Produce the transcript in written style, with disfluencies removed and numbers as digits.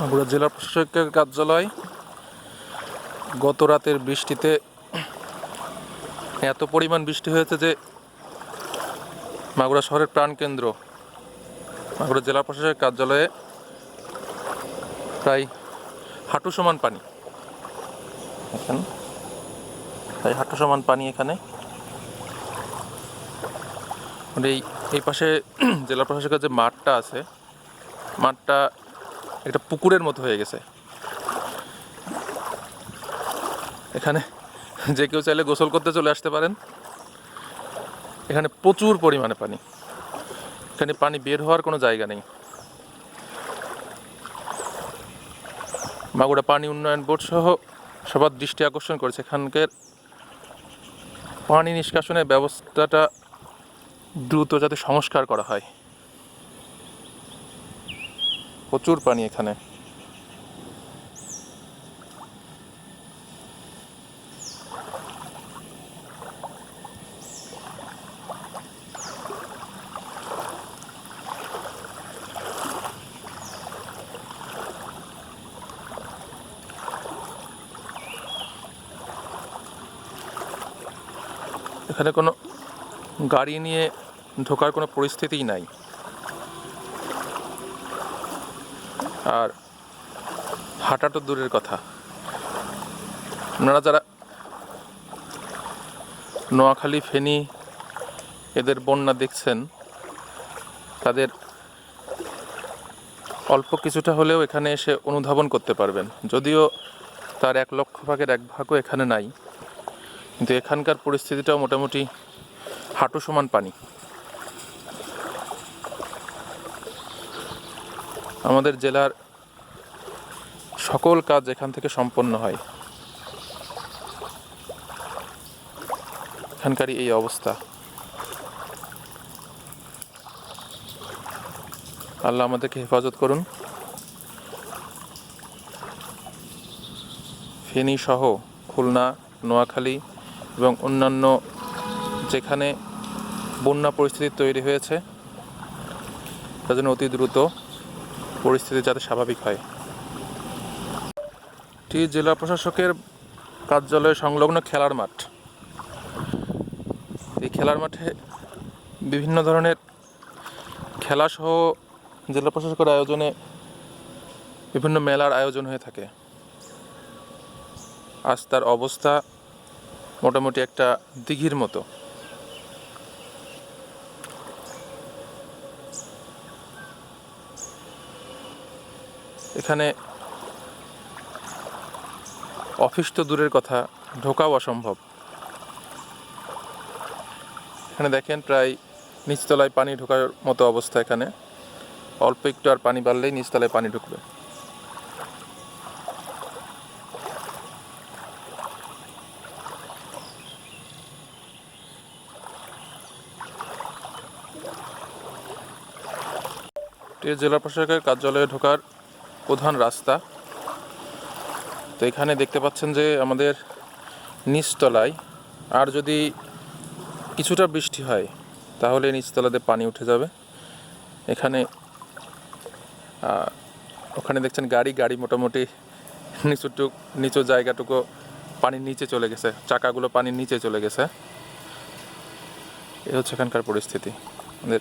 মাগুরা জেলা প্রশাসকের কার্যালয় গত রাতের বৃষ্টিতে এত পরিমাণ বৃষ্টি হয়েছে যে মাগুরা শহরের প্রাণকেন্দ্র মাগুরা জেলা প্রশাসকের কার্যালয়ে প্রায় হাঁটু সমান পানি। প্রায় হাঁটু সমান পানি এখানে। এই পাশে জেলা প্রশাসকের যে মাঠটা আছে, মাঠটা একটা পুকুরের মতো হয়ে গেছে। এখানে যে কেউ চাইলে গোসল করতে চলে আসতে পারেন। এখানে প্রচুর পরিমাণে পানি, এখানে পানি বের হওয়ার কোনো জায়গা নেই। মাগুরা পানি উন্নয়ন বোর্ড সহ সবার দৃষ্টি আকর্ষণ করেছে এখানকার পানি নিষ্কাশনের ব্যবস্থাটা দ্রুত যাতে সংস্কার করা হয়। প্রচুর পানি এখানে। এখানে কোনো গাড়ি নিয়ে ঢোকার কোনো পরিস্থিতিই নাই। আর হাঁটা তো দূরের কথা। আপনারা যারা নোয়াখালী, ফেনী এদের বন্যা দেখছেন, তাদের অল্প কিছুটা হলেও এখানে এসে অনুধাবন করতে পারবেন। যদিও তার 1,00,000 ভাগের 1 ভাগও এখানে নাই, কিন্তু এখানকার পরিস্থিতিটাও মোটামুটি হাঁটু সমান পানি। আমাদের জেলার সকল কাজ এখান থেকে সম্পন্ন হয়, এখানকারই এই অবস্থা। আল্লাহ আমাদেরকে হেফাজত করুন। ফেনী সহ খুলনা, নোয়াখালী এবং অন্যান্য যেখানে বন্যা পরিস্থিতি তৈরি হয়েছে, তার জন্য অতি দ্রুত পরিস্থিতি যাতে স্বাভাবিক হয়। এটি জেলা প্রশাসকের কার্যালয় সংলগ্ন খেলার মাঠ। এই খেলার মাঠে বিভিন্ন ধরনের খেলাসহ জেলা প্রশাসকের আয়োজনে বিভিন্ন মেলার আয়োজন হয়ে থাকে। আজ তার অবস্থা মোটামুটি একটা দিঘির মতো। এখানে অফিস তো দূরের কথা, ঢোকাও অসম্ভব। এখানে দেখেন প্রায় নিচতলায় পানি ঢোকার মতো অবস্থা। এখানে অল্প একটু আর পানি বাড়লেই নিচতলায় পানি ঢুকবে। জেলা প্রশাসকের কার্যালয়ে ঢোকার প্রধান রাস্তা। তো এখানে দেখতে পাচ্ছেন যে আমাদের নিচতলায় আর যদি কিছুটা বৃষ্টি হয় তাহলে নিচতলাতে পানি উঠে যাবে। এখানে ওখানে দেখছেন গাড়ি মোটামুটি নিচু জায়গাটুকু পানির নিচে চলে গেছে, চাকাগুলো পানির নিচে চলে গেছে। এ হচ্ছে এখানকার পরিস্থিতি। আমাদের